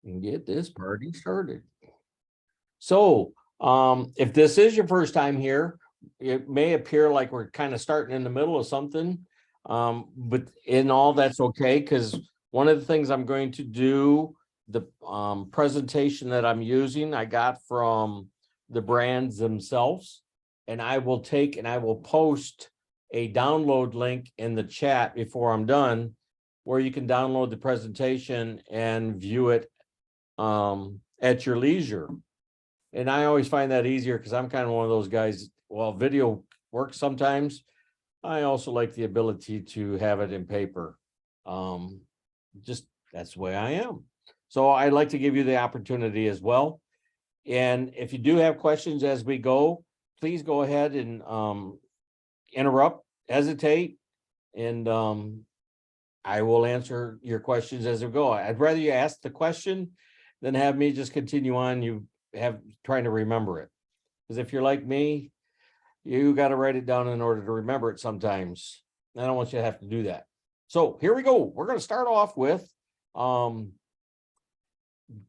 and get this party started. So, if this is your first time here, it may appear like we're kind of starting in the middle of something. But in all, that's okay, because one of the things I'm going to do, the presentation that I'm using, I got from the brands themselves, and I will take and I will post a download link in the chat before I'm done, where you can download the presentation and view it at your leisure. And I always find that easier because I'm kind of one of those guys, while video works sometimes, I also like the ability to have it in paper. Just that's the way I am. So I'd like to give you the opportunity as well. And if you do have questions as we go, please go ahead and interrupt, hesitate, and I will answer your questions as we go. I'd rather you ask the question than have me just continue on. You have trying to remember it, because if you're like me, you got to write it down in order to remember it sometimes. I don't want you to have to do that. So here we go. We're going to start off with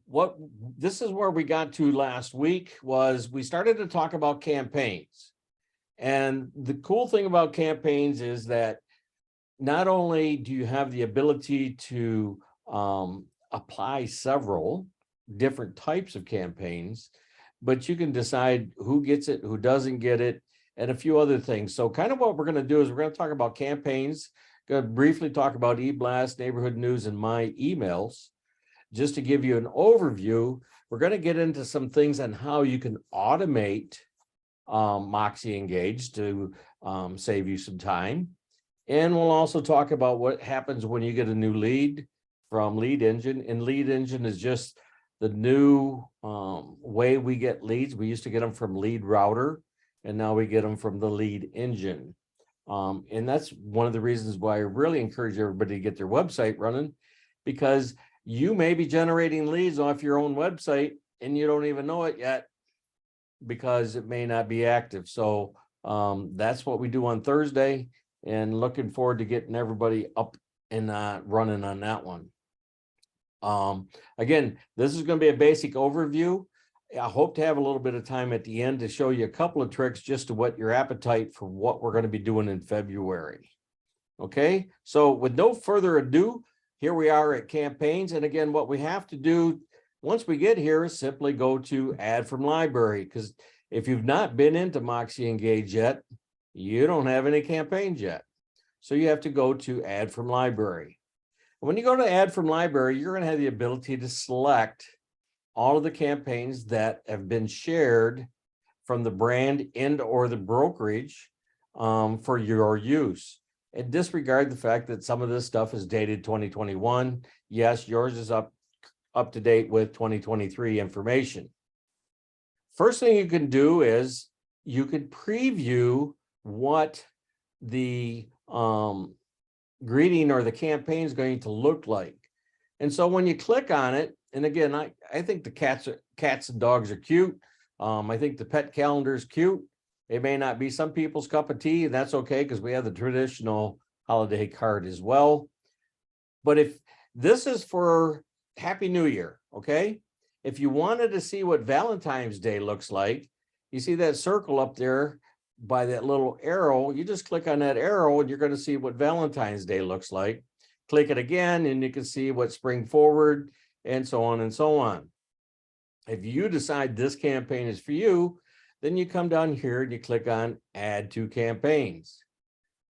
what this is where we got to last week. Was we started to talk about campaigns. And the cool thing about campaigns is that not only do you have the ability to apply several different types of campaigns, but you can decide who gets it, who doesn't get it, and a few other things. So kind of what we're going to do is we're going to talk about campaigns, going to briefly talk about e-blast, neighborhood news, and my emails. Just to give you an overview, we're going to get into some things on how you can automate MoxiEngage to save you some time. And we'll also talk about what happens when you get a new lead from Lead Engine. And Lead Engine is just the new way we get leads. We used to get them from Lead Router, and now we get them from the Lead Engine. And that's one of the reasons why I really encourage everybody to get their website running, because you may be generating leads off your own website and you don't even know it yet because it may not be active. So that's what we do on Thursday, and looking forward to getting everybody up and running on that one. Again, this is going to be a basic overview. I hope to have a little bit of time at the end to show you a couple of tricks just to whet your appetite for what we're going to be doing in February. Okay, so with no further ado, here we are at campaigns. And again, what we have to do once we get here is simply go to add from library, because if you've not been into MoxiEngage yet, you don't have any campaigns yet. So you have to go to add from library. When you go to add from library, you're going to have the ability to select all of the campaigns that have been shared from the brand and or the brokerage for your use. And disregard the fact that some of this stuff is dated 2021. Yes, yours is up to date with 2023 information. First thing you can do is you could preview what the greeting or the campaign is going to look like. And so when you click on it, and again, I think the cats and dogs are cute. I think the pet calendar is cute. It may not be some people's cup of tea, and that's okay, because we have the traditional holiday card as well. But if this is for Happy New Year, okay? If you wanted to see what Valentine's Day looks like, you see that circle up there by that little arrow. You just click on that arrow and you're going to see what Valentine's Day looks like. Click it again and you can see what Spring Forward and so on and so on. If you decide this campaign is for you, then you come down here and you click on Add to Campaigns.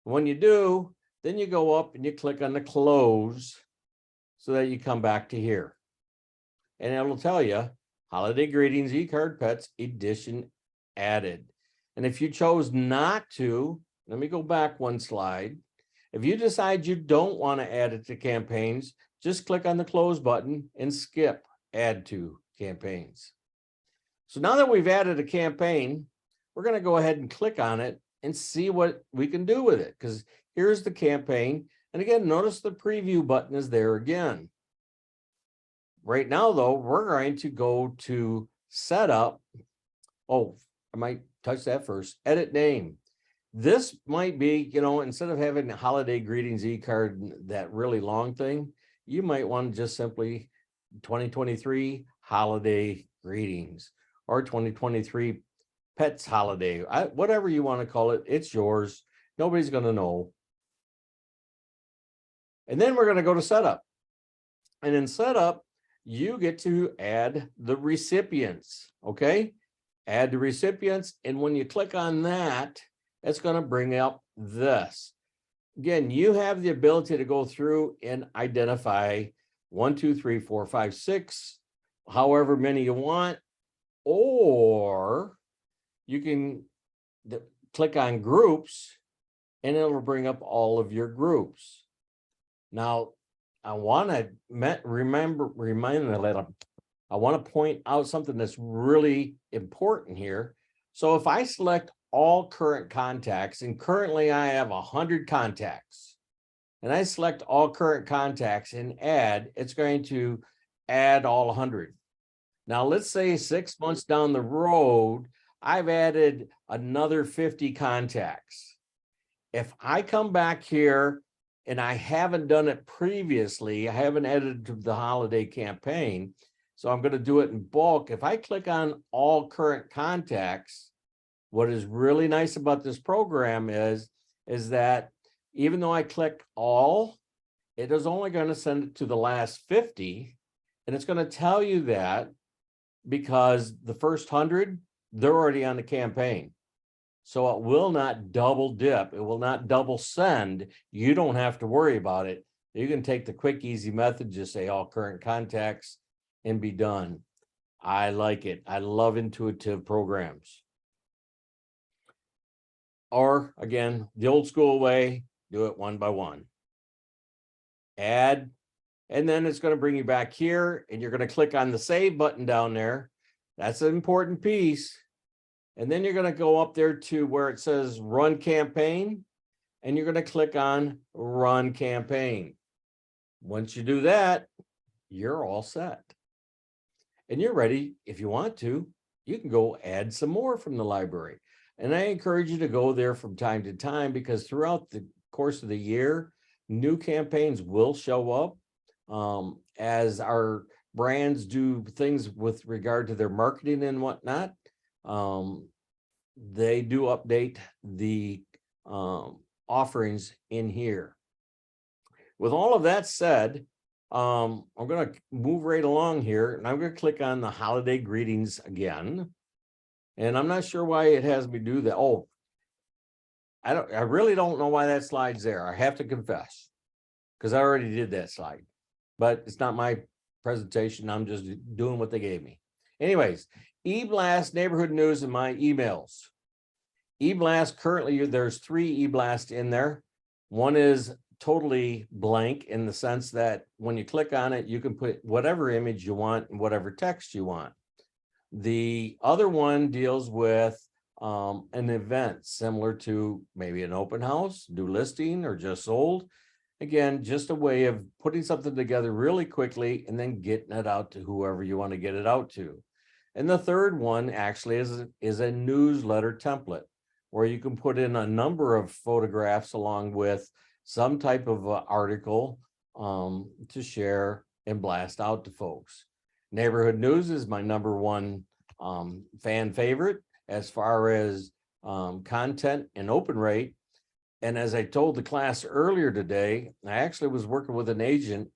When you do, then you go up and you click on the Close so that you come back to here. And it will tell you Holiday Greetings E-Card Pets Edition added. And if you chose not to, let me go back one slide. If you decide you don't want to add it to campaigns, just click on the Close button and skip Add to Campaigns. So now that we've added a campaign, we're going to go ahead and click on it and see what we can do with it, because here's the campaign. And again, notice the preview button is there again. Right now, though, we're going to go to Setup. Oh, I might touch that first. Edit Name. This might be, instead of having the Holiday Greetings e-card, that really long thing, you might want to just simply 2023 holiday greetings or 2023 pets holiday, whatever you want to call it, it's yours. Nobody's going to know. And then we're going to go to setup. And in setup, you get to add the recipients, okay? Add the recipients. And when you click on that, it's going to bring up this. Again, you have the ability to go through and identify 1, 2, 3, 4, 5, 6, however many you want, or you can click on groups and it'll bring up all of your groups. Now, I want to I want to point out something that's really important here. So if I select all current contacts, and currently I have 100 contacts, and I select all current contacts and add, it's going to add all 100. Now, let's say 6 months down the road, I've added another 50 contacts. If I come back here and I haven't done it previously, I haven't added to the holiday campaign, so I'm going to do it in bulk. If I click on all current contacts, what is really nice about this program is that even though I click all, it is only going to send it to the last 50, and it's going to tell you that because the first 100, they're already on the campaign. So it will not double dip. It will not double send. You don't have to worry about it. You can take the quick, easy method, just say all current contacts and be done. I like it. I love intuitive programs. Or again, the old school way, do it one by one. Add, and then it's going to bring you back here and you're going to click on the save button down there. That's an important piece. And then you're going to go up there to where it says run campaign, and you're going to click on run campaign. Once you do that, you're all set. And you're ready. If you want to, you can go add some more from the library. And I encourage you to go there from time to time, because throughout the course of the year, new campaigns will show up as our brands do things with regard to their marketing and whatnot. They do update the offerings in here. With all of that said, I'm going to move right along here, and I'm going to click on the holiday greetings again. And I'm not sure why it has me do that. Oh, I really don't know why that slide's there. I have to confess, because I already did that slide, but it's not my presentation. I'm just doing what they gave me. Anyways, eBlast neighborhood news in my emails. eBlast, currently there's 3 eBlast in there. One is totally blank in the sense that when you click on it, you can put whatever image you want and whatever text you want. The other one deals with an event similar to maybe an open house, new listing, or just sold. Again, just a way of putting something together really quickly and then getting it out to whoever you want to get it out to. And the third one actually is a newsletter template, where you can put in a number of photographs along with some type of article to share and blast out to folks. Neighborhood news is my #1 fan favorite as far as content and open rate. And as I told the class earlier today, I actually was working with an agent,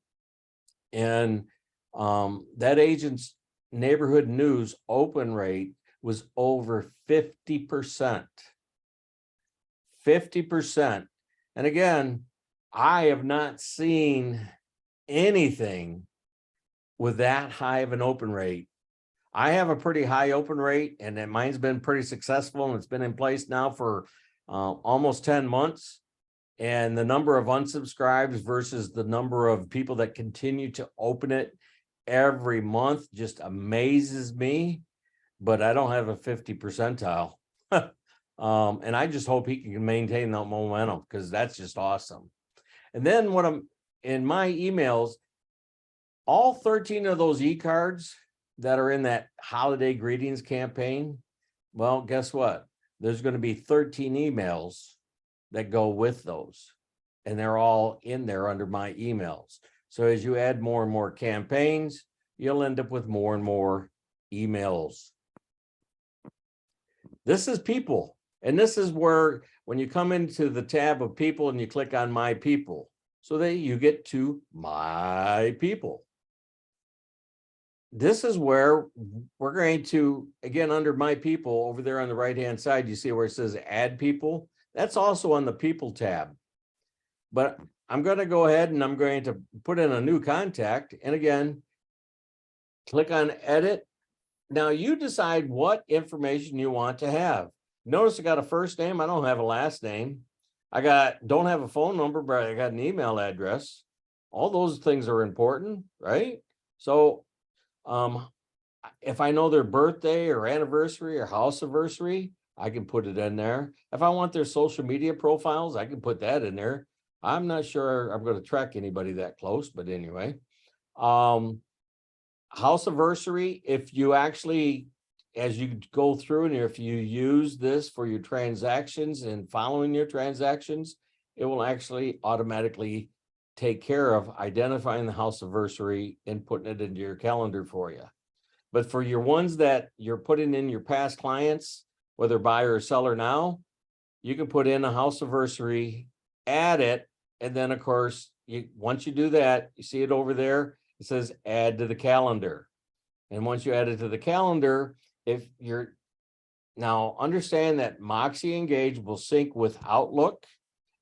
and that agent's neighborhood news open rate was over 50%. 50%. And again, I have not seen anything with that high of an open rate. I have a pretty high open rate, and mine's been pretty successful, and it's been in place now for almost 10 months. And the number of unsubscribes versus the number of people that continue to open it every month just amazes me. But I don't have a 50 percentile. And I just hope he can maintain that momentum, because that's just awesome. And then what I'm in my emails, all 13 of those e-cards that are in that holiday greetings campaign, well, guess what? There's going to be 13 emails that go with those, and they're all in there under my emails. So as you add more and more campaigns, you'll end up with more and more emails. This is people. And this is where, when you come into the tab of people and you click on my people, so that you get to my people. This is where we're going to, again, under my people over there on the right-hand side, you see where it says add people. That's also on the people tab. But I'm going to go ahead and I'm going to put in a new contact. And again, click on edit. Now you decide what information you want to have. Notice I got a first name. I don't have a last name. Don't have a phone number, but I got an email address. All those things are important, right? So if I know their birthday or anniversary or house anniversary, I can put it in there. If I want their social media profiles, I can put that in there. I'm not sure I'm going to track anybody that close, but anyway. House anniversary, if you actually, as you go through and if you use this for your transactions and following your transactions, it will actually automatically take care of identifying the house anniversary and putting it into your calendar for you. But for your ones that you're putting in your past clients, whether buyer or seller now, you can put in a house anniversary, add it, and then of course, once you do that, you see it over there, it says add to the calendar. And once you add it to the calendar, now understand that MoxiEngage will sync with Outlook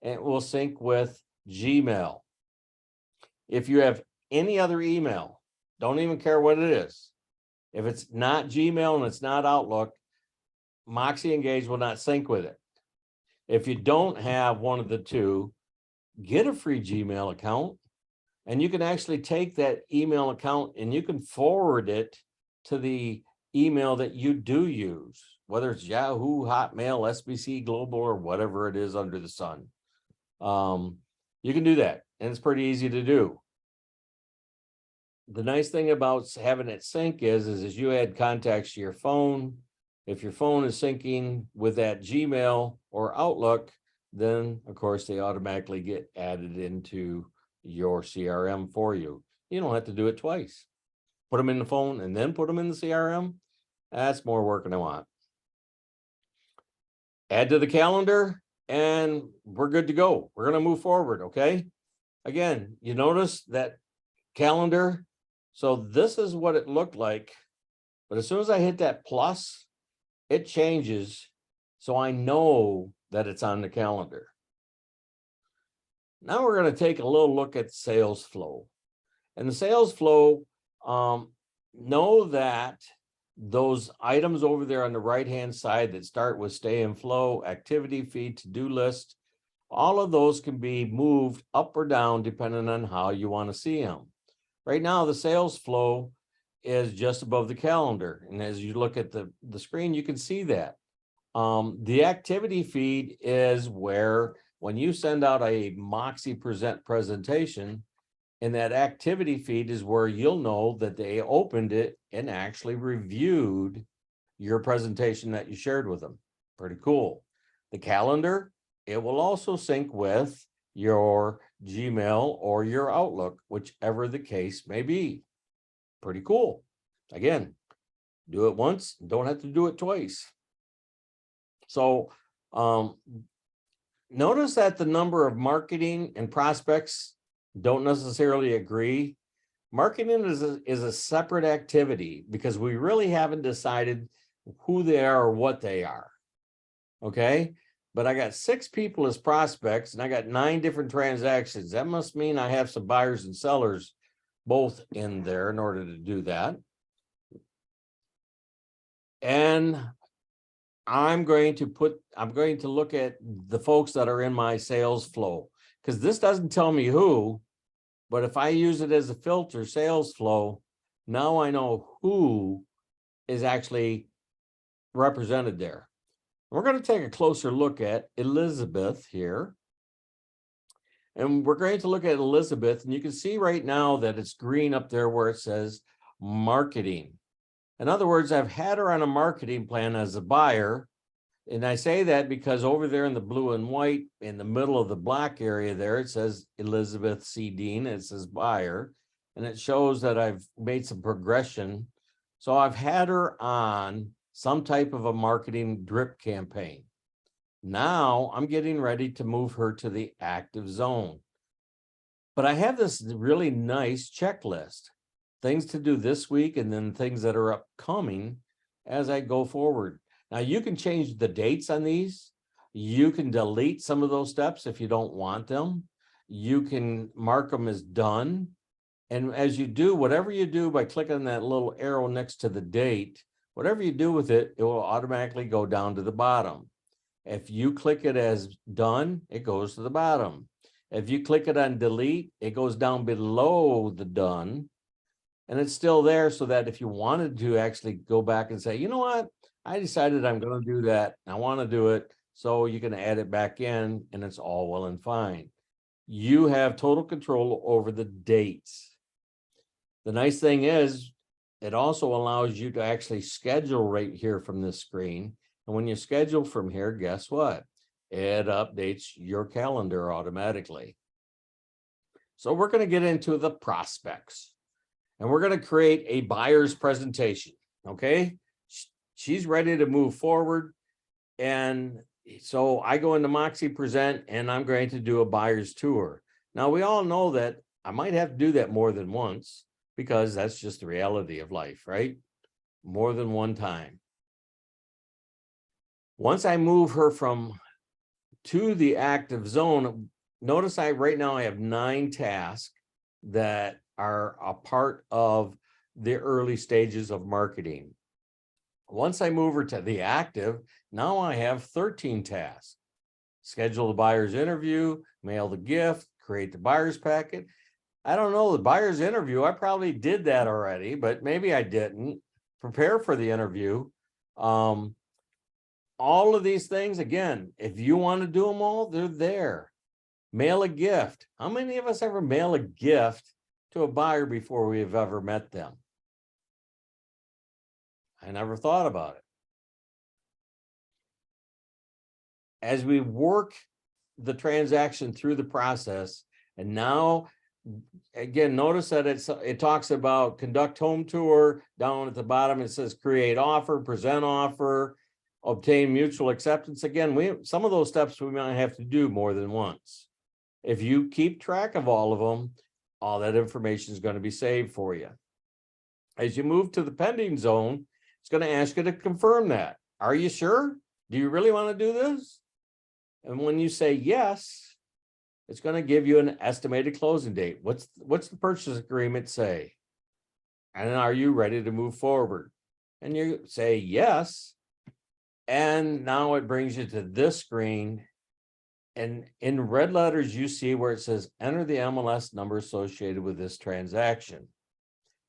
and it will sync with Gmail. If you have any other email, don't even care what it is. If it's not Gmail and it's not Outlook, MoxiEngage will not sync with it. If you don't have one of the two, get a free Gmail account, and you can actually take that email account and you can forward it to the email that you do use, whether it's Yahoo, Hotmail, SBC Global, or whatever it is under the sun. You can do that, and it's pretty easy to do. The nice thing about having it sync is as you add contacts to your phone, if your phone is syncing with that Gmail or Outlook, then of course they automatically get added into your CRM for you. You don't have to do it twice. Put them in the phone and then put them in the CRM. That's more work than I want. Add to the calendar and we're good to go. We're going to move forward. Okay. Again, you notice that calendar. So this is what it looked like. But as soon as I hit that plus, it changes. So I know that it's on the calendar. Now we're going to take a little look at sales flow. And the sales flow, know that those items over there on the right-hand side that start with stay and flow, activity feed, to-do list, all of those can be moved up or down depending on how you want to see them. Right now, the sales flow is just above the calendar. And as you look at the screen, you can see that. The activity feed is where when you send out a Moxie Present presentation, and that activity feed is where you'll know that they opened it and actually reviewed your presentation that you shared with them. Pretty cool. The calendar, it will also sync with your Gmail or your Outlook, whichever the case may be. Pretty cool. Again, do it once, don't have to do it twice. So notice that the number of marketing and prospects don't necessarily agree. Marketing is a separate activity because we really haven't decided who they are or what they are. Okay, but I got 6 people as prospects and I got 9 different transactions. That must mean I have some buyers and sellers both in there in order to do that. And I'm going to look at the folks that are in my sales flow, because this doesn't tell me who, but if I use it as a filter, sales flow, now I know who is actually represented there. We're going to take a closer look at Elizabeth here. And we're going to look at Elizabeth, and you can see right now that it's green up there where it says marketing. In other words, I've had her on a marketing plan as a buyer. And I say that because over there in the blue and white, in the middle of the black area there, it says Elizabeth C. Dean, it says buyer. and it shows that I've made some progression. So I've had her on some type of a marketing drip campaign. Now I'm getting ready to move her to the active zone. But I have this really nice checklist, things to do this week and then things that are upcoming as I go forward. Now you can change the dates on these. You can delete some of those steps if you don't want them. You can mark them as done. And as you do, whatever you do by clicking that little arrow next to the date, whatever you do with it, it will automatically go down to the bottom. If you click it as done, it goes to the bottom. If you click it on delete, it goes down below the done. And it's still there so that if you wanted to actually go back and say, you know what, I decided I'm going to do that. I want to do it. So you can add it back in and it's all well and fine. You have total control over the dates. The nice thing is, it also allows you to actually schedule right here from this screen. And when you schedule from here, guess what? It updates your calendar automatically. So we're going to get into the prospects and we're going to create a buyer's presentation. Okay. She's ready to move forward. And so I go into Moxie Present and I'm going to do a buyer's tour. Now we all know that I might have to do that more than once because that's just the reality of life, right? More than one time. Once I move her to the active zone, notice right now I have 9 tasks that are a part of the early stages of marketing. Once I move her to the active, now I have 13 tasks. Schedule the buyer's interview, mail the gift, create the buyer's packet. I don't know, the buyer's interview, I probably did that already, but maybe I didn't. Prepare for the interview. All of these things, again, if you want to do them all, they're there. Mail a gift. How many of us ever mail a gift to a buyer before we've ever met them? I never thought about it. As we work the transaction through the process, and now, again, notice that it talks about conduct home tour. Down at the bottom, it says create offer, present offer, obtain mutual acceptance. Again, some of those steps we might have to do more than once. If you keep track of all of them, all that information is going to be saved for you. As you move to the pending zone, it's going to ask you to confirm that. Are you sure? Do you really want to do this? And when you say yes, it's going to give you an estimated closing date. What's the purchase agreement say? And are you ready to move forward? And you say yes. And now it brings you to this screen. And in red letters, you see where it says enter the MLS number associated with this transaction.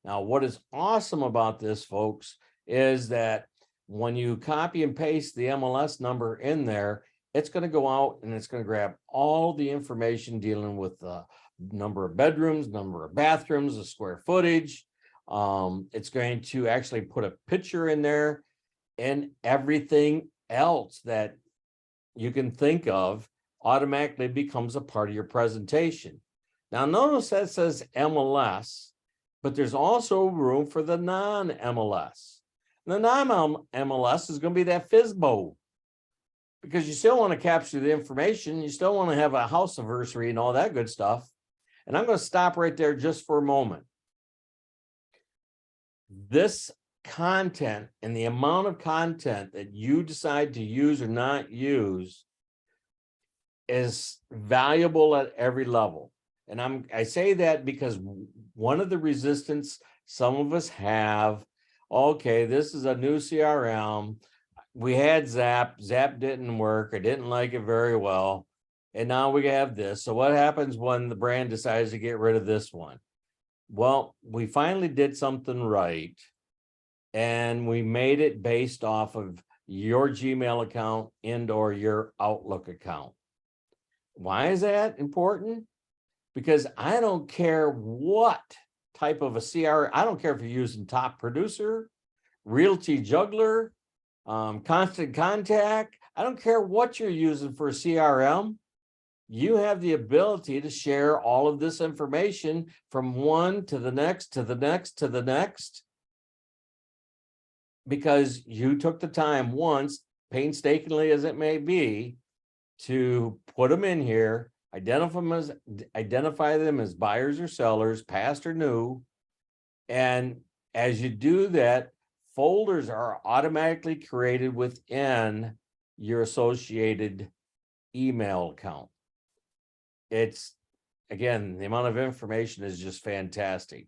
Now, what is awesome about this, folks, is that when you copy and paste the MLS number in there, it's going to go out and it's going to grab all the information dealing with the number of bedrooms, number of bathrooms, the square footage. It's going to actually put a picture in there and everything else that you can think of automatically becomes a part of your presentation. Now, notice that says MLS, but there's also room for the non-MLS. The non-MLS is going to be that FSBO, because you still want to capture the information. You still want to have a house anniversary and all that good stuff. And I'm going to stop right there just for a moment. This content and the amount of content that you decide to use or not use is valuable at every level. And I say that because one of the resistance some of us have, okay, this is a new CRM. We had Zap didn't work. I didn't like it very well. And now we have this. So what happens when the brand decides to get rid of this one? Well, we finally did something right. And we made it based off of your Gmail account and or your Outlook account. Why is that important? Because I don't care what type of a CRM, I don't care if you're using Top Producer, Realty Juggler, Constant Contact. I don't care what you're using for a CRM. you have the ability to share all of this information from one to the next, to the next, to the next, because you took the time once, painstakingly as it may be, to put them in here, identify them as buyers or sellers, past or new. And as you do that, folders are automatically created within your associated email account. It's, again, the amount of information is just fantastic.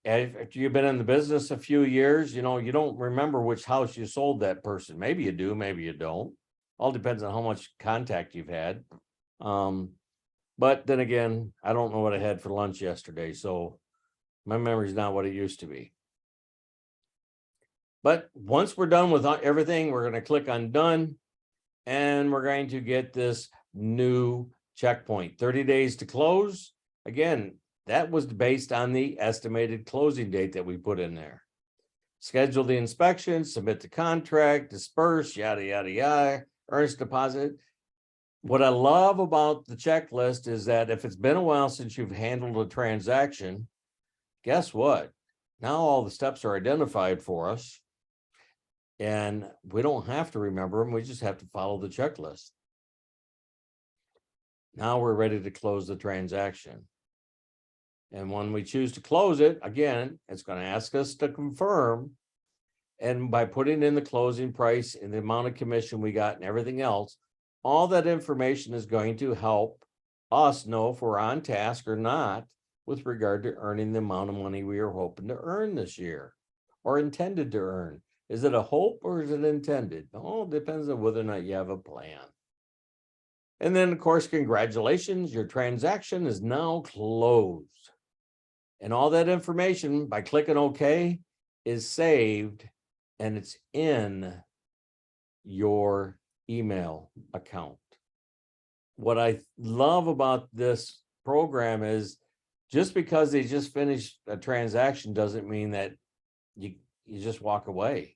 If you've been in the business a few years, you don't remember which house you sold that person. Maybe you do, maybe you don't. All depends on how much contact you've had. But then again, I don't know what I had for lunch yesterday, so my memory's not what it used to be. But once we're done with everything, we're going to click on done, and we're going to get this new checkpoint, 30 days to close. Again, that was based on the estimated closing date that we put in there. Schedule the inspection, submit the contract, disperse, yada, yada, yada, earnest deposit. What I love about the checklist is that if it's been a while since you've handled a transaction, guess what? Now all the steps are identified for us, and we don't have to remember them. We just have to follow the checklist. Now we're ready to close the transaction. And when we choose to close it, again, it's going to ask us to confirm. And by putting in the closing price and the amount of commission we got and everything else, all that information is going to help us know if we're on task or not with regard to earning the amount of money we are hoping to earn this year or intended to earn. Is it a hope or is it intended? Oh, it depends on whether or not you have a plan. And then, of course, congratulations, your transaction is now closed. And all that information, by clicking OK, is saved, and it's in your email account. What I love about this program is just because they just finished a transaction doesn't mean that you just walk away.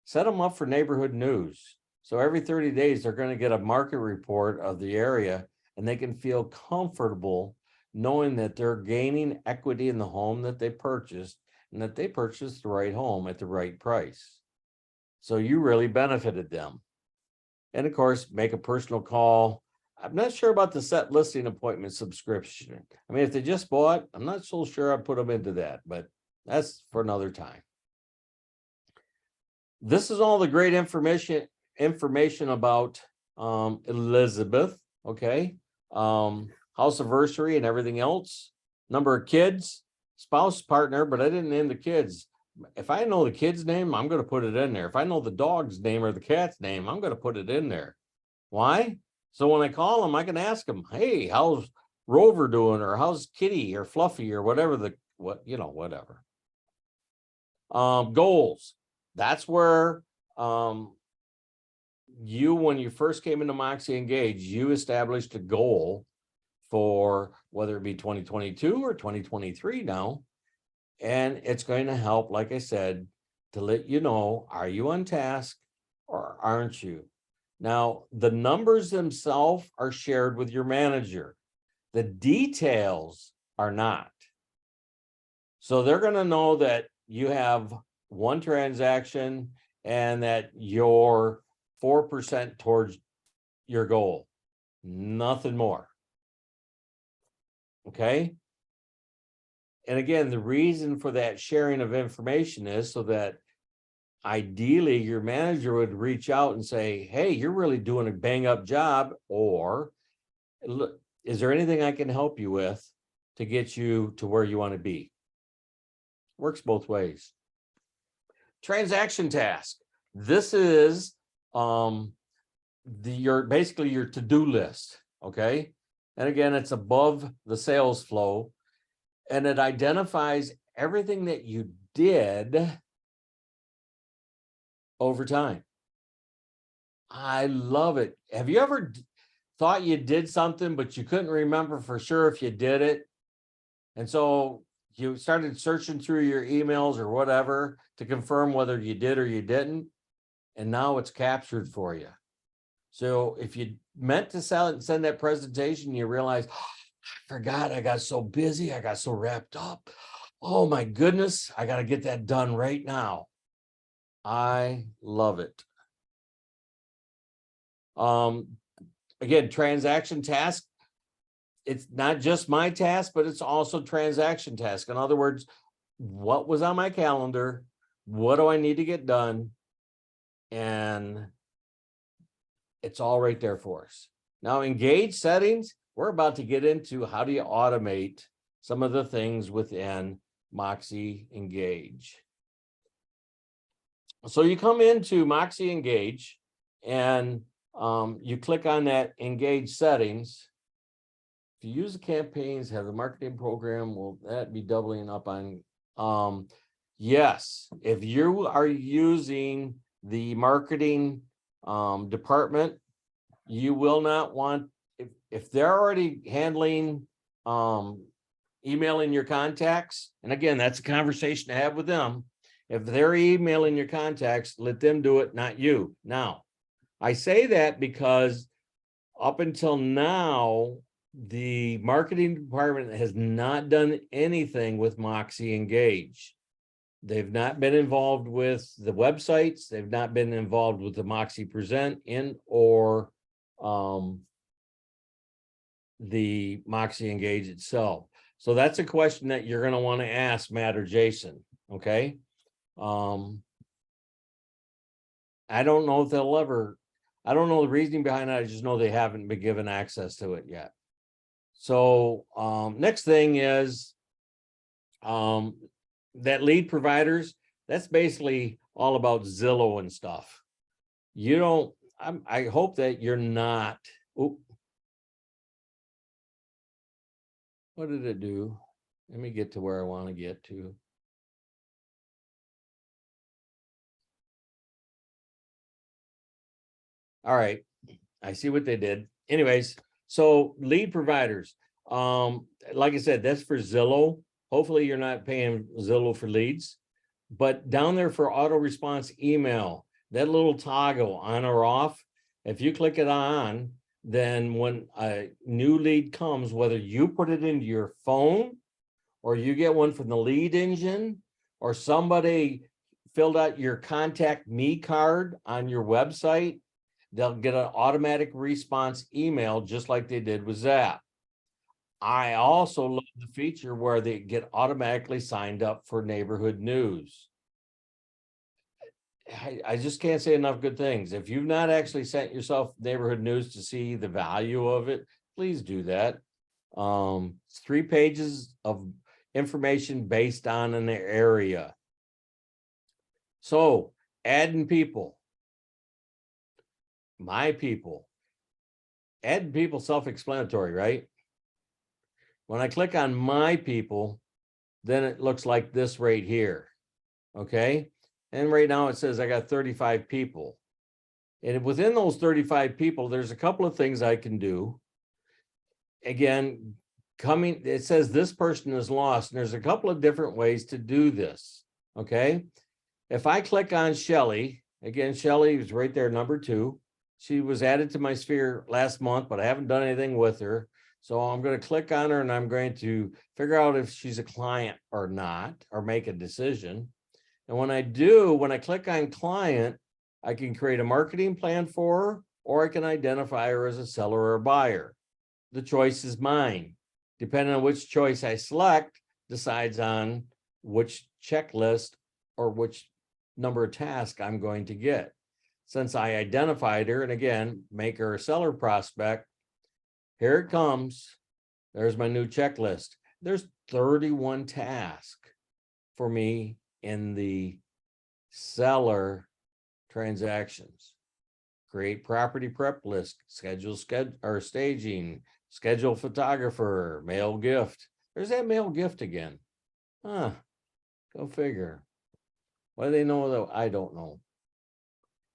Set them up for neighborhood news. So every 30 days, they're going to get a market report of the area, and they can feel comfortable knowing that they're gaining equity in the home that they purchased and that they purchased the right home at the right price. So you really benefited them. And of course, make a personal call. I'm not sure about the set listing appointment subscription. I mean, if they just bought, I'm not so sure I'd put them into that, but that's for another time. This is all the great information about Elizabeth, okay? House anniversary and everything else, number of kids, spouse, partner, but I didn't name the kids. If I know the kid's name, I'm going to put it in there. If I know the dog's name or the cat's name, I'm going to put it in there. Why? So when I call them, I can ask them, hey, how's Rover doing? Or how's Kitty or Fluffy or whatever whatever. Goals. That's where when you first came into MoxiEngage, you established a goal for whether it be 2022 or 2023 now. And it's going to help, like I said, to let you know, are you on task or aren't you? Now, the numbers themselves are shared with your manager. The details are not. So they're going to know that you have one transaction and that you're 4% towards your goal. Nothing more. Okay. And again, the reason for that sharing of information is so that ideally your manager would reach out and say, hey, you're really doing a bang up job, or look, is there anything I can help you with to get you to where you want to be? Works both ways. Transaction task. This is basically your to-do list. Okay. And again, it's above the sales flow, and it identifies everything that you did over time. I love it. Have you ever thought you did something, but you couldn't remember for sure if you did it? And so you started searching through your emails or whatever to confirm whether you did or you didn't. And now it's captured for you. So if you meant to send that presentation, you realize, oh, I forgot, I got so busy, I got so wrapped up. Oh my goodness, I got to get that done right now. I love it. Again, transaction task. It's not just my task, but it's also transaction task. In other words, what was on my calendar? What do I need to get done? And it's all right there for us. Now, engage settings, we're about to get into how do you automate some of the things within MoxiEngage. So you come into MoxiEngage and you click on that engage settings. If you use the campaigns, have the marketing program, will that be doubling up on? Yes, if you are using the marketing department, you will not want, if they're already handling emailing your contacts, and again, that's a conversation to have with them. If they're emailing your contacts, let them do it, not you. Now, I say that because up until now, the marketing department has not done anything with MoxiEngage. They've not been involved with the websites. They've not been involved with the Moxie Present in or the MoxiEngage itself. So that's a question that you're going to want to ask Matt or Jason. Okay. I don't know if they'll ever, I don't know the reasoning behind it. I just know they haven't been given access to it yet. So next thing is that lead providers, that's basically all about Zillow and stuff. You don't, I hope that you're not, what did it do? Let me get to where I want to get to. All right, I see what they did. Anyways, so lead providers, like I said, that's for Zillow. Hopefully you're not paying Zillow for leads, but down there for auto response email, that little toggle on or off, if you click it on, then when a new lead comes, whether you put it into your phone or you get one from the lead engine or somebody filled out your contact me card on your website, they'll get an automatic response email just like they did with Zap. I also love the feature where they get automatically signed up for neighborhood news. I just can't say enough good things. If you've not actually sent yourself neighborhood news to see the value of it, please do that. It's 3 pages of information based on an area. So adding people, my people, adding people, self-explanatory, right? When I click on my people, then it looks like this right here. Okay. And right now it says I got 35 people. And within those 35 people, there's a couple of things I can do. Again, it says this person is lost. And there's a couple of different ways to do this. Okay. If I click on Shelly, again, Shelly is right there, number 2. She was added to my sphere last month, but I haven't done anything with her. So I'm going to click on her and I'm going to figure out if she's a client or not, or make a decision. And when I do, when I click on client, I can create a marketing plan for her, or I can identify her as a seller or a buyer. The choice is mine. Depending on which choice I select, decides on which checklist or which number of tasks I'm going to get. Since I identified her, and again, make her a seller prospect, here it comes. There's my new checklist. There's 31 tasks for me in the seller transactions. Create property prep list, schedule or staging, schedule photographer, mail gift. There's that mail gift again. Huh, go figure. What do they know though? I don't know.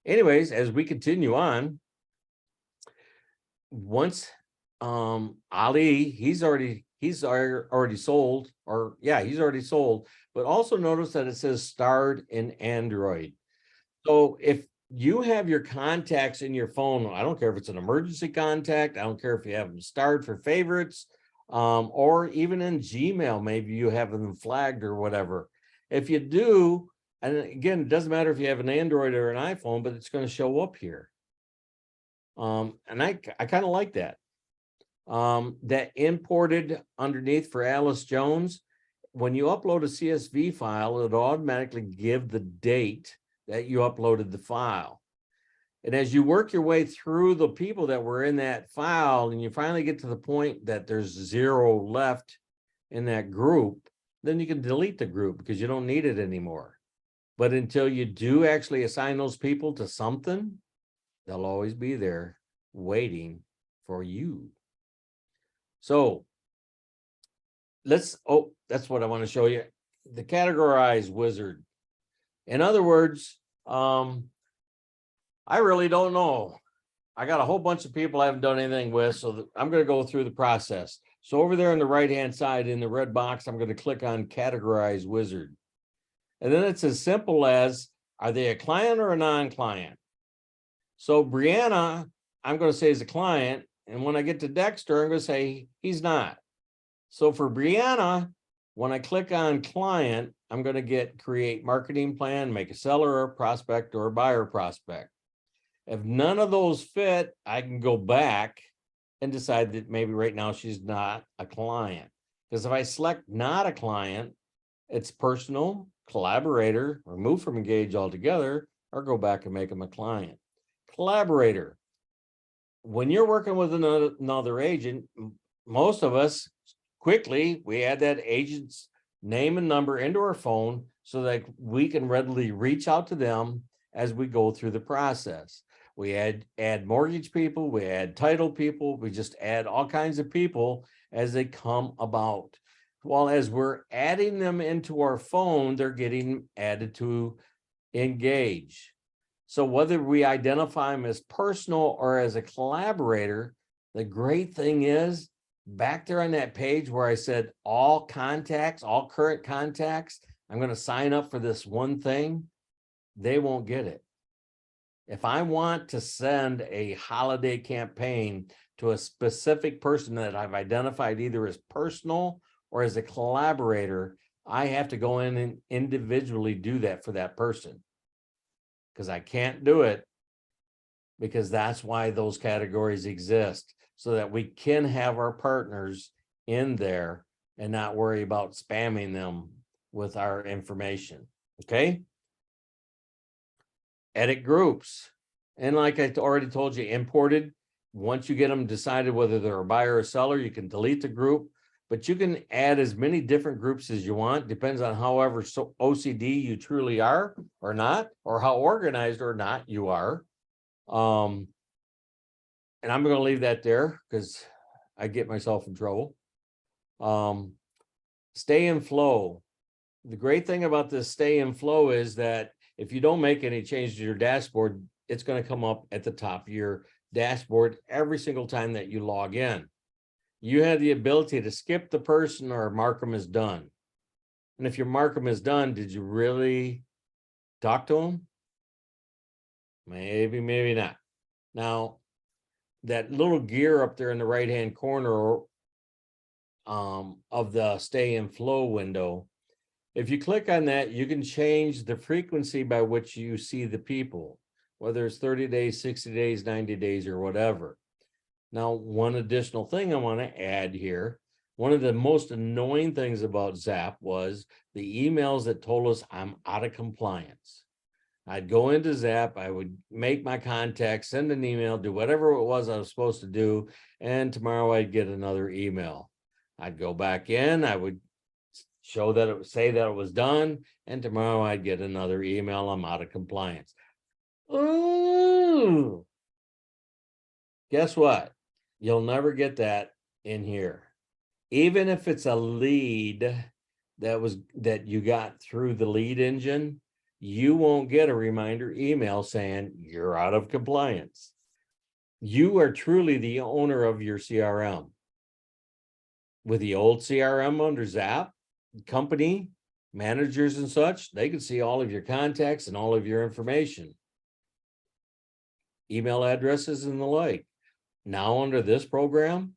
Anyways, as we continue on, once Ali, he's already sold, or yeah, he's already sold, but also notice that it says starred in Android. So if you have your contacts in your phone. I don't care if it's an emergency contact. I don't care if you have them starred for favorites, or even in Gmail, maybe you have them flagged or whatever. If you do, and again, it doesn't matter if you have an Android or an iPhone, but it's going to show up here. And I kind of like that. That imported underneath for Alice Jones, when you upload a CSV file, it'll automatically give the date that you uploaded the file. And as you work your way through the people that were in that file, and you finally get to the point that there's 0 left in that group, then you can delete the group because you don't need it anymore. But until you do actually assign those people to something, they'll always be there waiting for you. So that's what I want to show you. The categorize wizard. In other words, I really don't know. I got a whole bunch of people I haven't done anything with, so I'm going to go through the process. So over there on the right-hand side in the red box, I'm going to click on categorize wizard. And then it's as simple as, are they a client or a non-client? So Brianna, I'm going to say is a client. And when I get to Dexter, I'm going to say he's not. So for Brianna, when I click on client, I'm going to get create marketing plan, make a seller or a prospect or a buyer prospect. If none of those fit, I can go back and decide that maybe right now she's not a client. Because if I select not a client, it's personal, collaborator, remove from Engage altogether, or go back and make them a client. Collaborator. When you're working with another agent, most of us quickly, we add that agent's name and number into our phone so that we can readily reach out to them as we go through the process. We add mortgage people, we add title people, we just add all kinds of people as they come about. Well, as we're adding them into our phone, they're getting added to Engage. So whether we identify them as personal or as a collaborator, the great thing is back there on that page where I said all contacts, all current contacts, I'm going to sign up for this one thing, they won't get it. If I want to send a holiday campaign to a specific person that I've identified either as personal or as a collaborator, I have to go in and individually do that for that person. Because I can't do it, because that's why those categories exist, so that we can have our partners in there and not worry about spamming them with our information. Okay. Edit groups. And like I already told you, imported, once you get them decided whether they're a buyer or seller, you can delete the group, but you can add as many different groups as you want. Depends on however OCD you truly are or not, or how organized or not you are. And I'm going to leave that there because I get myself in trouble. Stay in flow. The great thing about this stay in flow is that if you don't make any changes to your dashboard, it's going to come up at the top of your dashboard every single time that you log in. You have the ability to skip the person or mark them as done. And if you mark them as done, did you really talk to them? Maybe, maybe not. Now, that little gear up there in the right-hand corner of the stay in flow window, if you click on that, you can change the frequency by which you see the people, whether it's 30 days, 60 days, 90 days, or whatever. Now, one additional thing I want to add here, one of the most annoying things about Zap was the emails that told us I'm out of compliance. I'd go into Zap, I would make my contact, send an email, do whatever it was I was supposed to do, and tomorrow I'd get another email. I'd go back in, I would show that it would say that it was done, and tomorrow I'd get another email, I'm out of compliance. Ooh. Guess what? You'll never get that in here. Even if it's a lead that you got through the lead engine, you won't get a reminder email saying you're out of compliance. You are truly the owner of your CRM. With the old CRM under Zap, company, managers and such, they could see all of your contacts and all of your information. email addresses and the like. Now under this program,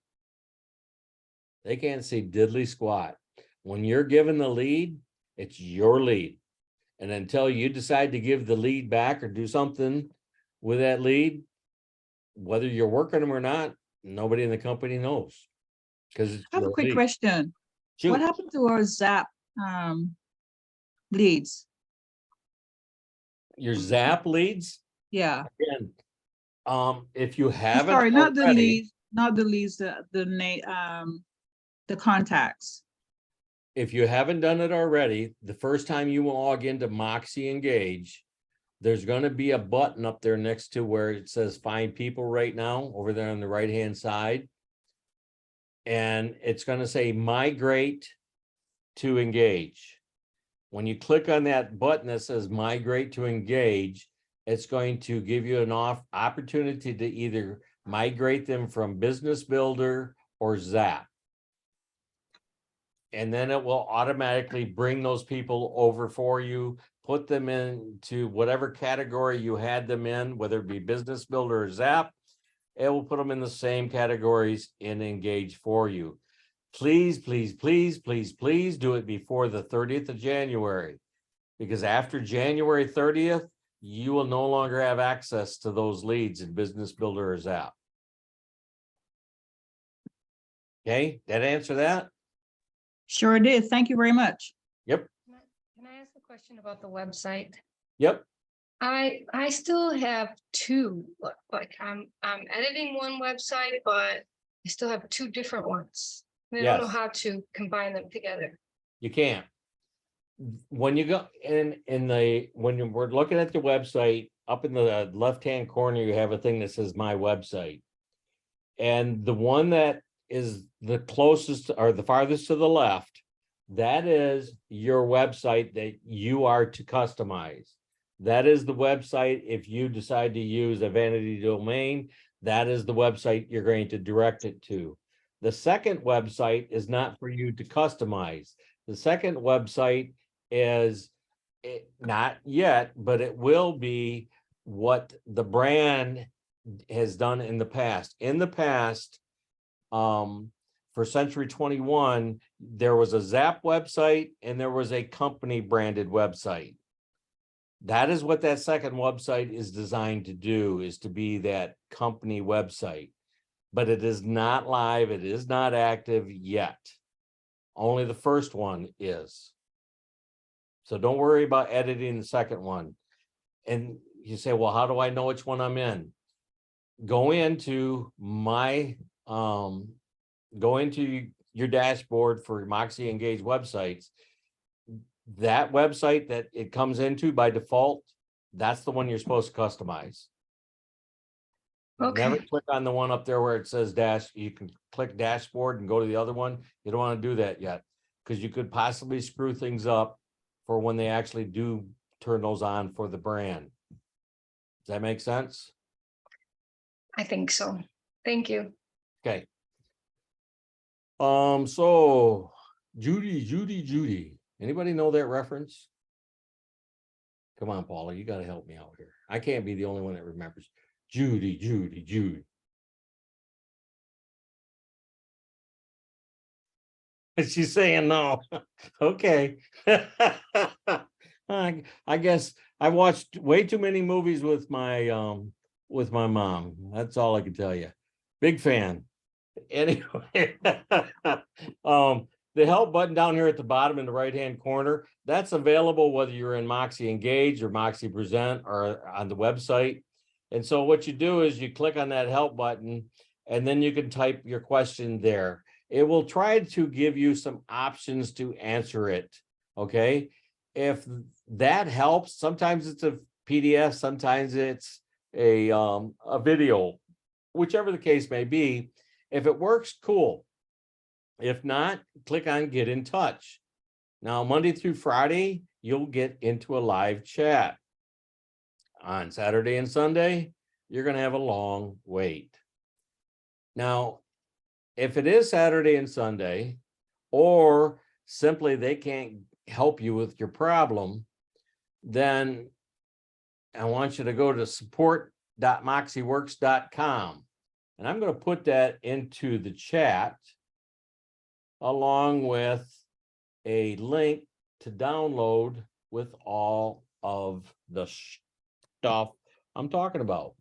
they can't see diddly squat. When you're given the lead, it's your lead. And until you decide to give the lead back or do something with that lead, whether you're working them or not, nobody in the company knows. Because I have a quick question. Shoot. What happened to our Zap leads? Your Zap leads? Yeah. Again, if you haven't Sorry, not the already, leads, not the leads, the contacts. if you haven't done it already, the first time you log into MoxiEngage, there's going to be a button up there next to where it says find people right now over there on the right hand side. And it's going to say migrate to engage. When you click on that button that says migrate to engage, it's going to give you an opportunity to either migrate them from Business Builder or Zap. And then it will automatically bring those people over for you, put them into whatever category you had them in, whether it be Business Builder or Zap. It will put them in the same categories in Engage for you. Please, please, please, please, please do it before the 30th of January, because after January 30th, you will no longer have access to those leads in Business Builder or Zap. Okay, that answer that? Sure did. Thank you very much. Yep. Can I ask a question about the website? Yep. I still have two, like I'm editing one website, but I still have two different ones. I don't know Yes. how to combine them together. You can't. When you go when we're looking at the website, up in the left-hand corner, you have a thing that says my website. And the one that is the closest or the farthest to the left, that is your website that you are to customize. That is the website. If you decide to use a vanity domain, that is the website you're going to direct it to. The second website is not for you to customize. The second website is not yet, but it will be what the brand has done in the past. In the past, for Century 21, there was a Zap website and there was a company branded website. That is what that second website is designed to do, is to be that company website. But it is not live. It is not active yet. Only the first one is. So don't worry about editing the second one. And you say, well, how do I know which one I'm in? Go into go into your dashboard for MoxiEngage websites. That website that it comes into by default, that's the one you're supposed to customize. Okay. Never click on the one up there where it says dash. You can click dashboard and go to the other one. You don't want to do that yet, because you could possibly screw things up for when they actually do turn those on for the brand. Does that make sense? I think so. Thank you. Okay. So Judy. Anybody know that reference? Come on, Paula, you got to help me out here. I can't be the only one that remembers. Judy. She's saying no. Okay. I guess I watched way too many movies with my mom. That's all I can tell you. Big fan. Anyway, the help button down here at the bottom in the right-hand corner, that's available whether you're in MoxiEngage or Moxie Present or on the website. And so what you do is you click on that help button and then you can type your question there. It will try to give you some options to answer it. Okay. If that helps, sometimes it's a PDF, sometimes it's a video, whichever the case may be. If it works, cool. If not, click on get in touch. Now, Monday through Friday, you'll get into a live chat. On Saturday and Sunday, you're going to have a long wait. Now, if it is Saturday and Sunday, or simply they can't help you with your problem, then I want you to go to support support.moxieworks.com. And I'm going to put that into the chat along with a link to download with all of the stuff I'm talking about.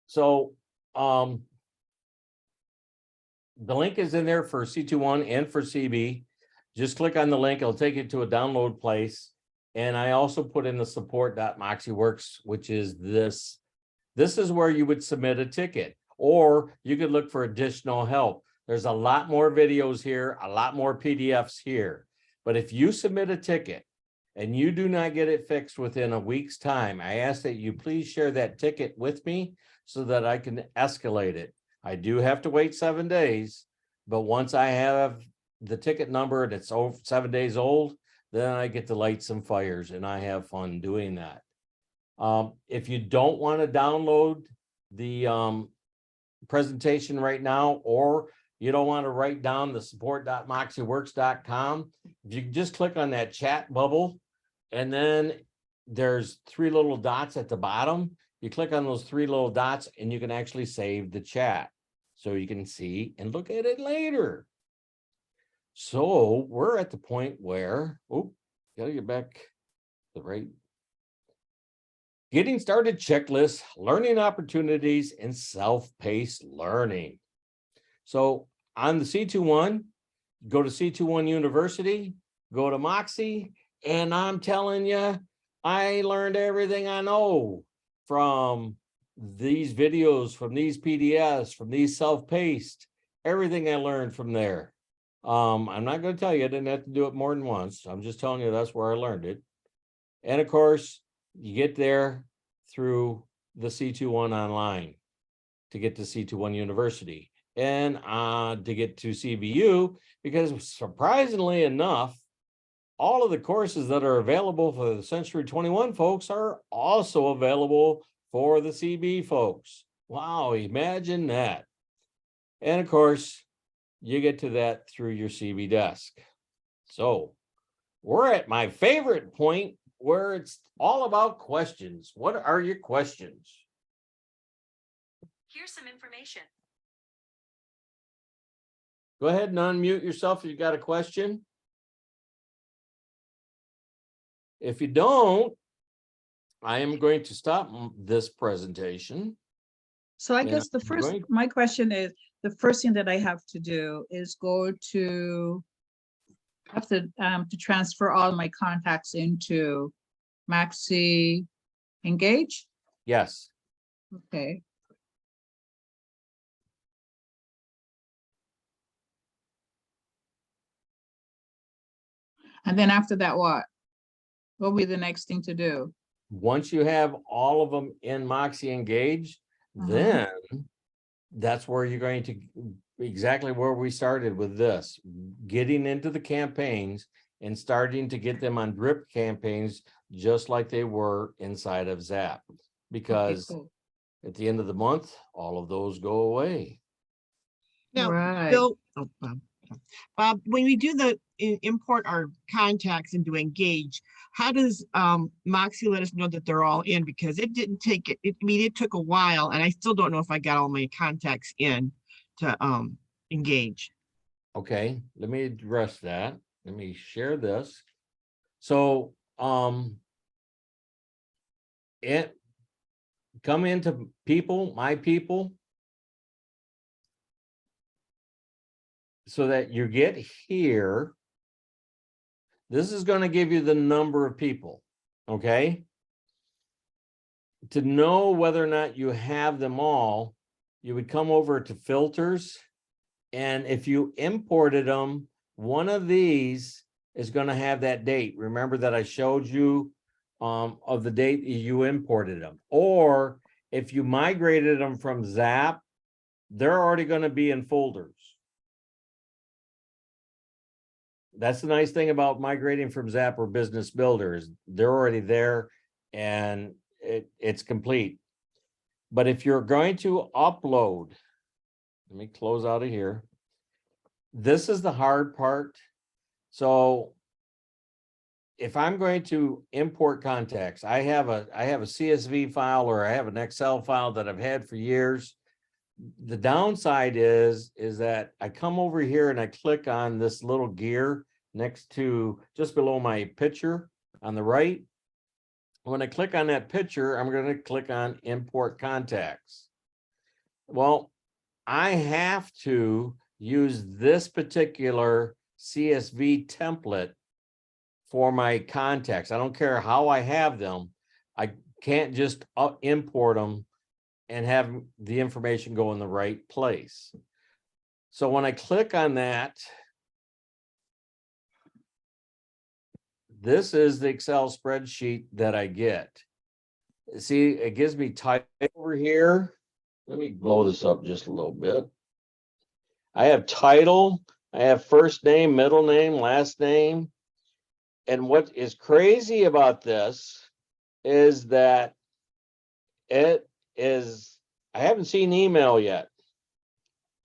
So the link is in there for C21 and for CB. Just click on the link, it'll take you to a download place. And I also put in the support.moxieworks, which is this. This is where you would submit a ticket, or you could look for additional help. There's a lot more videos here, a lot more PDFs here. But if you submit a ticket and you do not get it fixed within a week's time, I ask that you please share that ticket with me so that I can escalate it. I do have to wait 7 days, but once I have the ticket number and it's 7 days old, then I get to light some fires and I have fun doing that. If you don't want to download the presentation right now, or you don't want to write down the support.moxieworks.com, if you just click on that chat bubble, and then there's 3 little dots at the bottom. You click on those 3 little dots and you can actually save the chat so you can see and look at it later. So we're at the point where, gotta get back to the right. Getting started checklist, learning opportunities, and self-paced learning. So on the C21, go to C21 University, go to Moxie, and I'm telling you, I learned everything I know from these videos, from these PDFs, from these self-paced, everything I learned from there. I'm not going to tell you, I didn't have to do it more than once. I'm just telling you that's where I learned it. And of course, you get there through the C21 online to get to C21 University and to get to CBU, because surprisingly enough, all of the courses that are available for the Century 21 folks are also available for the CB folks. Wow, imagine that. And of course, you get to that through your CB desk. So we're at my favorite point where it's all about questions. What are your questions? Here's some information. Go ahead and unmute yourself if you got a question. If you don't, I am going to stop this presentation. So I Yeah, guess the first, right. my question is, the first thing that I have to do is go to, I have to transfer all my contacts into MoxiEngage. Yes. Okay. And then after that, what? What will be the next thing to do? Once you have all of them in MoxiEngage, then that's where you're going to exactly where we started with this, getting into the campaigns and starting to get them on drip campaigns, just like they were inside of Zap, because Okay, cool. at the end of the month, all of those go away. Now, Right. Bill, Bob, when we do the import our contacts into Engage, how does Moxie let us know that they're all in? Because it didn't take it. I mean, it took a while, and I still don't know if I got all my contacts in to Engage. Okay, let me address that. Let me share this. So it come into people, my people, so that you get here. This is going to give you the number of people, okay? To know whether or not you have them all, you would come over to filters, and if you imported them, one of these is going to have that date. Remember that I showed you of the date you imported them. Or if you migrated them from Zap, they're already going to be in folders. That's the nice thing about migrating from Zap or Business Builder is they're already there and it's complete. But if you're going to upload Let me close out of here. This is the hard part. So if I'm going to import contacts, I have a CSV file or I have an Excel file that I've had for years. The downside is that I come over here and I click on this little gear next to just below my picture on the right. When I click on that picture, I'm going to click on import contacts. Well, I have to use this particular CSV template for my contacts. I don't care how I have them. I can't just import them and have the information go in the right place. So when I click on that, this is the Excel spreadsheet that I get. See, it gives me type over here. Let me blow this up just a little bit. I have title, I have first name, middle name, last name. And what is crazy about this is that I haven't seen email yet.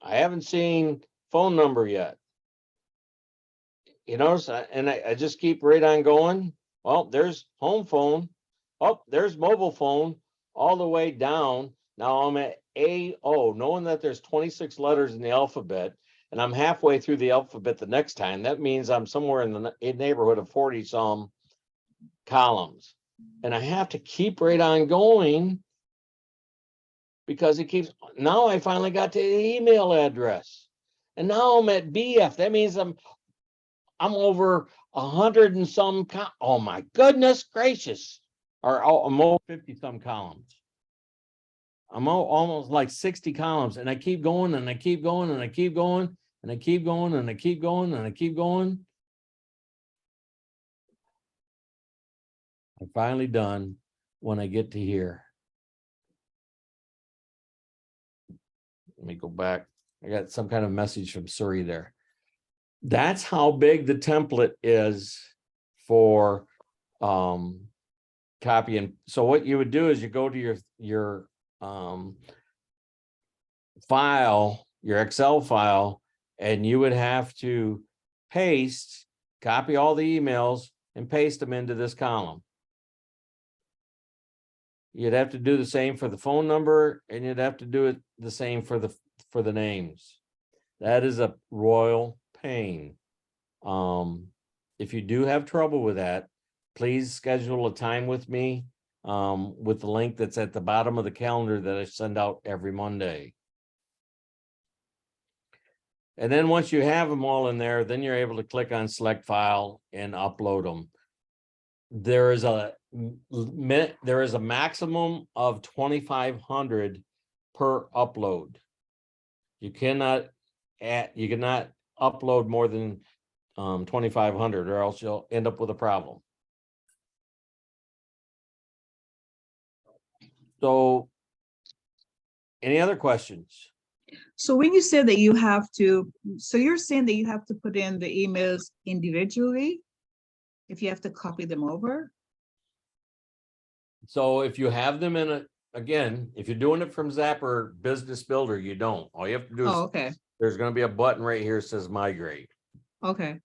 I haven't seen phone number yet. You know, and I just keep right on going. Well, there's home phone. Oh, there's mobile phone all the way down. Now I'm at AO, knowing that there's 26 letters in the alphabet, and I'm halfway through the alphabet the next time. That means I'm somewhere in the neighborhood of 40 some columns. And I have to keep right on going because it keeps, now I finally got to the email address. And now I'm at BF. That means I'm over 100 and some, oh my goodness gracious. Or I'm over 50 some columns. I'm almost like 60 columns, and I keep going and I keep going and I keep going and I keep going and I keep going and I keep going. I'm finally done when I get to here. Let me go back. I got some kind of message from Surrey there. That's how big the template is for copying. So what you would do is you go to your file, your Excel file, and you would have to copy all the emails and paste them into this column. You'd have to do the same for the phone number, and you'd have to do it the same for the names. That is a royal pain. If you do have trouble with that, please schedule a time with me with the link that's at the bottom of the calendar that I send out every Monday. And then once you have them all in there, then you're able to click on select file and upload them. There is a maximum of 2,500 per upload. You cannot upload more than 2,500, or else you'll end up with a problem. So, any other questions? So when you say that you have to, so you're saying that you have to put in the emails individually if you have to copy them over? So if you have them in again, if you're doing it from Zapper Business Builder, you don't. All you have to do is, Oh, okay, there's going to be a button right here that says migrate. okay.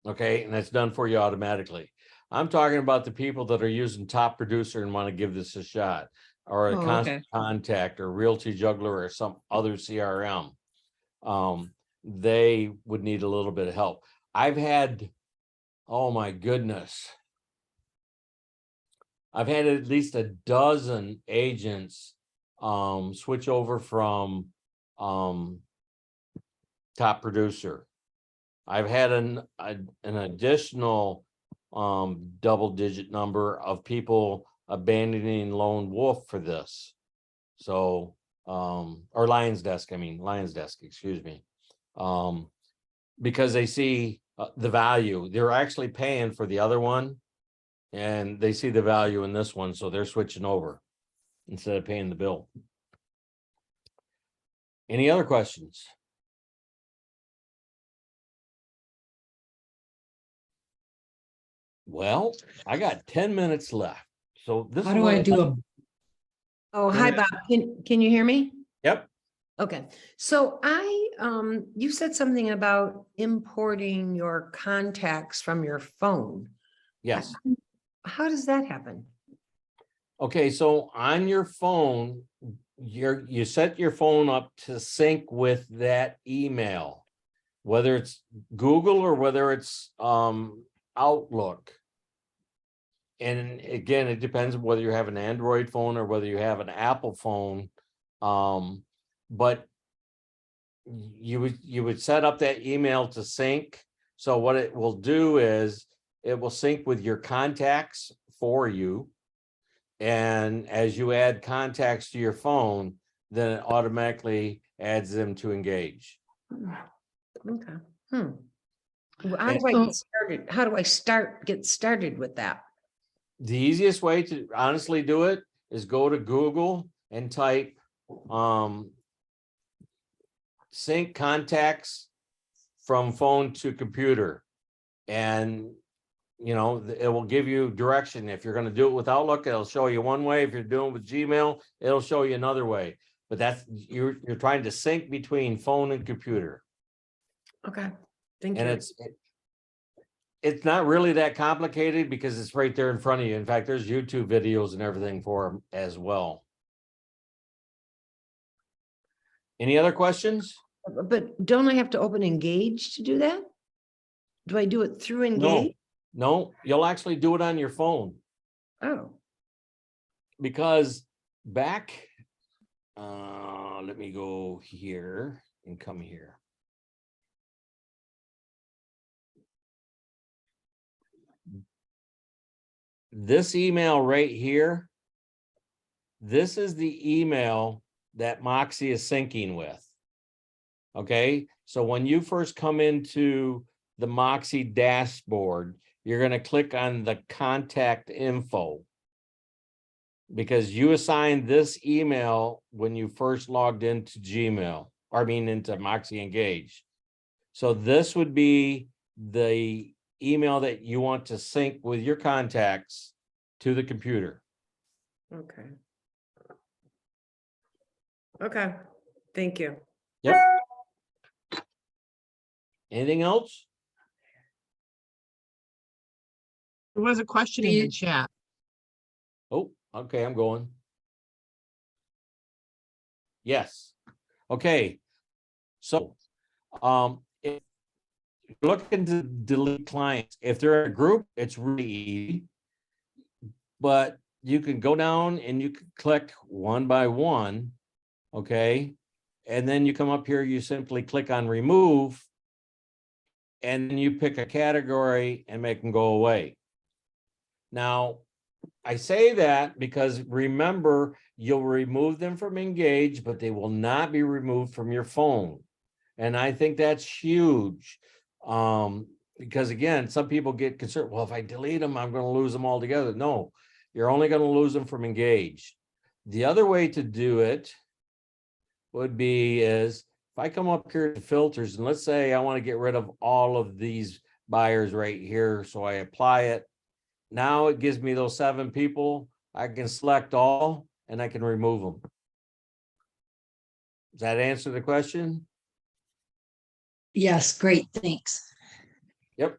Okay, and that's done for you automatically. I'm talking about the people that are using Top Producer and want to give this a shot, or a Oh, Constant okay. Contact or Realty Juggler or some other CRM. They would need a little bit of help. I've had, oh my goodness, I've had at least a dozen agents switch over from Top Producer. I've had an additional double-digit number of people abandoning Lone Wolf for this. So, or Lion's Desk, excuse me. Because they see the value. They're actually paying for the other one, and they see the value in this one, so they're switching over instead of paying the bill. Any other questions? Well, I got 10 minutes left. So this How is do what I do a? Oh, hi, Yeah. Bob. Can you hear me? Yep. Okay, so you said something about importing your contacts from your phone. Yes. How does that happen? Okay, so on your phone, you set your phone up to sync with that email, whether it's Google or whether it's Outlook. And again, it depends on whether you have an Android phone or whether you have an Apple phone. But you would set up that email to sync. So what it will do is it will sync with your contacts for you. And as you add contacts to your phone, then it automatically adds them to Engage. Okay. Well, how And do I so- get started? How do I get started with that? The easiest way to honestly do it is go to Google and type sync contacts from phone to computer. And it will give you direction. If you're going to do it with Outlook, it'll show you one way. If you're doing it with Gmail, it'll show you another way. But that's you're trying to sync between phone and computer. Okay, thank And you. it's not really that complicated because it's right there in front of you. In fact, there's YouTube videos and everything for them as well. Any other questions? But don't I have to open Engage to do that? Do I do it through Engage? No, you'll actually do it on your phone. Oh, Because back, let me go here and come here. This email right here, this is the email that Moxie is syncing with. Okay, so when you first come into the Moxie dashboard, you're going to click on the contact info because you assigned this email when you first logged into Gmail, or I mean into MoxiEngage. So this would be the email that you want to sync with your contacts to the computer. okay. Okay, thank you. Yep. Anything else? There was a question in the chat. Oh, okay, I'm going. Yes. Okay. So, if you're looking to delete clients, if they're a group, it's really easy. But you can go down and you can click one by one, okay? And then you come up here, you simply click on remove, and then you pick a category and make them go away. Now, I say that because remember, you'll remove them from Engage, but they will not be removed from your phone. And I think that's huge. Because again, some people get concerned, well, if I delete them, I'm going to lose them altogether. No, you're only going to lose them from Engage. The other way to do it would be is if I come up here to filters, and let's say I want to get rid of all of these buyers right here. So I apply it. Now it gives me those 7 people. I can select all and I can remove them. Does that answer the question? Yes, great, thanks. Yep.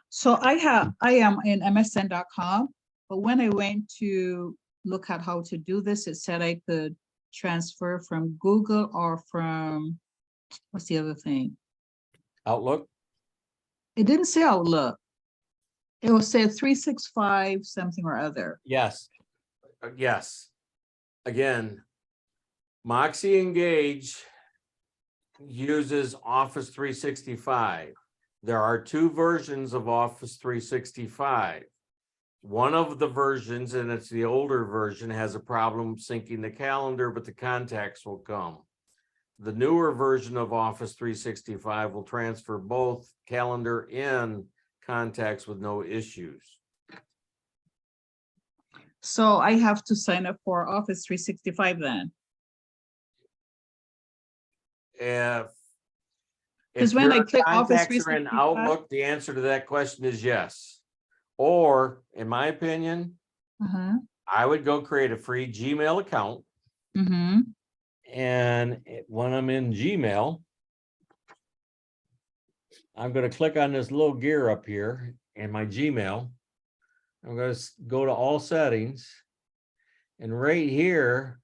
So I am in msn.com, but when I went to look at how to do this, it said I could transfer from Google or from, what's the other thing? Outlook. It didn't say Outlook. It was said 365 something or other. Yes. Yes. Again, MoxiEngage uses Office 365. There are 2 versions of Office 365. One of the versions, and it's the older version, has a problem syncing the calendar, but the contacts will come. The newer version of Office 365 will transfer both calendar and contacts with no issues. So I have to sign up for Office 365 then. If 'Cause when I your click Office contacts are in 365 Outlook, the answer to that question is yes. Or, in my opinion, Uh-huh. I would go create a free Gmail account. Mm-hmm. And when I'm in Gmail, I'm going to click on this little gear up here in my Gmail. I'm going to go to all settings. And right here,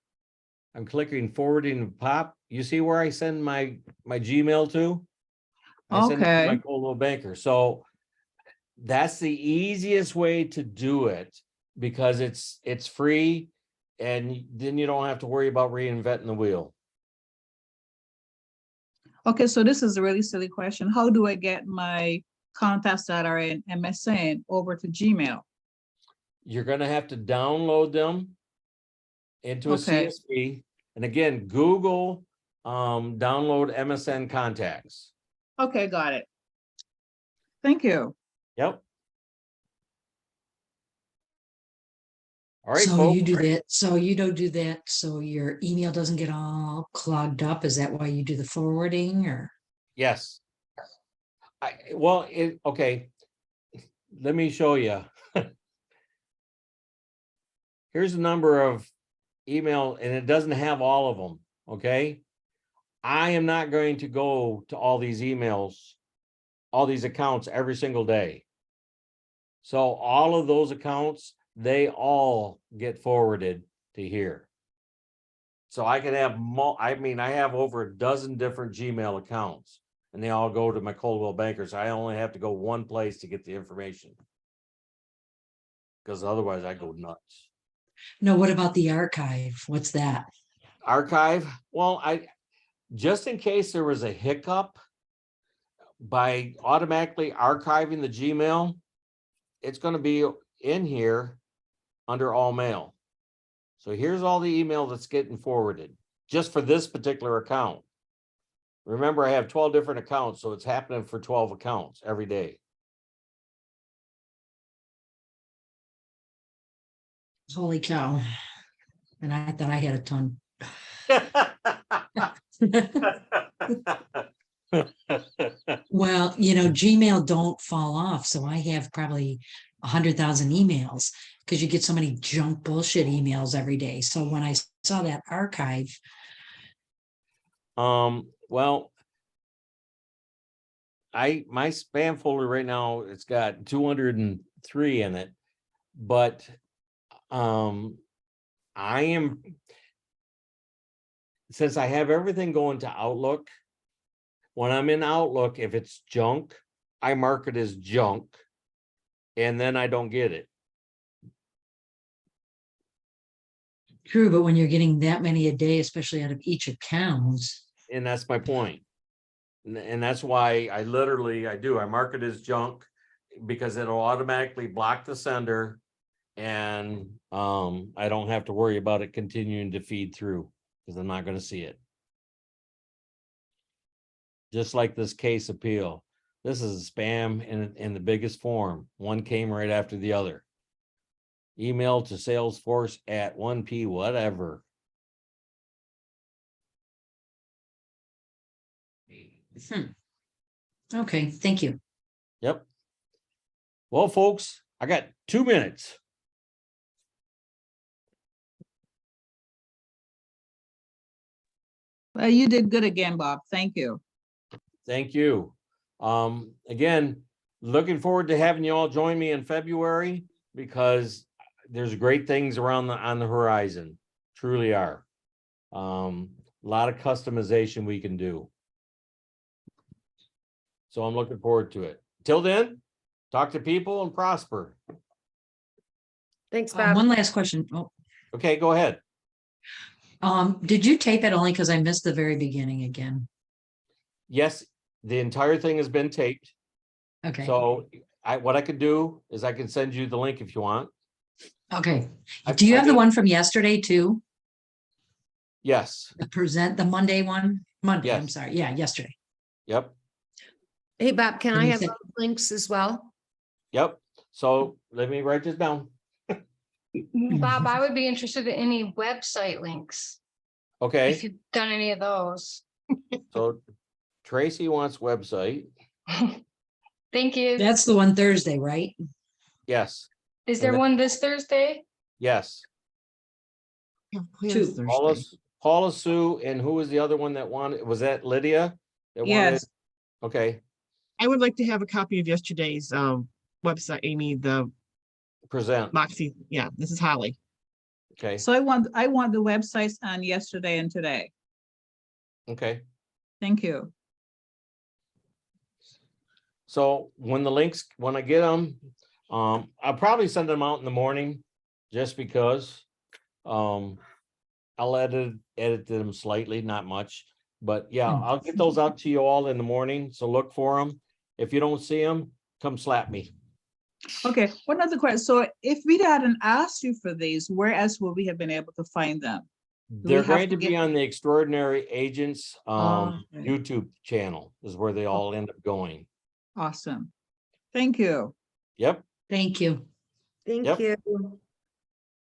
I'm clicking forwarding to pop. You see where I send my Gmail to? I send it to my Okay. Coldwell Banker. So that's the easiest way to do it because it's free and then you don't have to worry about reinventing the wheel. Okay, so this is a really silly question. How do I get my contacts that are in MSN over to Gmail? You're going to have to download them into a Okay. CSV. And again, Google download MSN contacts. Okay, got it. Thank you. Yep. All right, So you folks. do that, so you don't do that, so your email doesn't get all clogged up, is that why you do the forwarding, or? Yes. Okay. Let me show you. Here's the number of email, and it doesn't have all of them, okay? I am not going to go to all these emails, all these accounts every single day. So all of those accounts, they all get forwarded to here. So I could have, I have over a dozen different Gmail accounts, and they all go to my Coldwell Bankers. I only have to go one place to get the information. Because otherwise I go nuts. No, what about the archive? What's that? Archive, well, just in case there was a hiccup, by automatically archiving the Gmail, it's going to be in here under all mail. So here's all the email that's getting forwarded just for this particular account. Remember, I have 12 different accounts, so it's happening for 12 accounts every day. Holy cow. And I thought I had a ton. Well, Gmail don't fall off, so I have probably 100,000 emails because you get so many junk bullshit emails every day. So when I saw that archive, Well, my spam folder right now, it's got 203 in it, but since I have everything going to Outlook, when I'm in Outlook, if it's junk, I mark it as junk, and then I don't get it. true, but when you're getting that many a day, especially out of each account, And that's my point. And that's why I mark it as junk because it'll automatically block the sender, and I don't have to worry about it continuing to feed through because I'm not going to see it. Just like this case appeal. This is spam in the biggest form. One came right after the other. Email to Salesforce at 1 p whatever. Okay, thank you. Yep. Well, folks, I got 2 minutes. Well, you did good again, Bob. Thank you. Thank you. Again, looking forward to having you all join me in February because there's great things on the horizon. Truly are. A lot of customization we can do. So I'm looking forward to it. Till then, talk to people and prosper. Thanks, Bob. One last question. Oh, Okay, go ahead. did you tape it only because I missed the very beginning again? Yes, the entire thing has been taped. Okay. So what I could do is I can send you the link if you want. Okay. Do you have the one from yesterday too? Yes. The Monday one? Monday, Yes. I'm sorry. Yeah, yesterday. Yep. Hey, Bob, can Can I you have say- those links as well? Yep. So let me write this down. Bob, I would be interested in any website links, if Okay. you've done any of those. So Tracy wants website. Thank you. That's the one Thursday, right? Yes, Is And there then- one this Thursday? yes. Yeah, plans Two. Paula, Thursday. Paula Sue, and who was the other one that wanted, was that Lydia? That wanted? Yes. Okay, I would like to have a copy of yesterday's website, Amy, the present, Moxie. Yeah, this is Holly. okay, So I want the websites on yesterday and today. okay. Thank you. So when the links, when I get them, I'll probably send them out in the morning, just because. I'll edit them slightly, not much, but yeah, Hmm. I'll get those out to you all in the morning, so look for them. If you don't see them, come slap me. Okay, one other question. So if we hadn't asked you for these, where else would we have been able to find them? we They're have going to to be get- on the Extraordinary Agents Okay. YouTube channel is where they all end up going. Awesome. Thank you. Yep, Thank you. Thank Yep. you.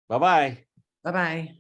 bye-bye. Bye-bye.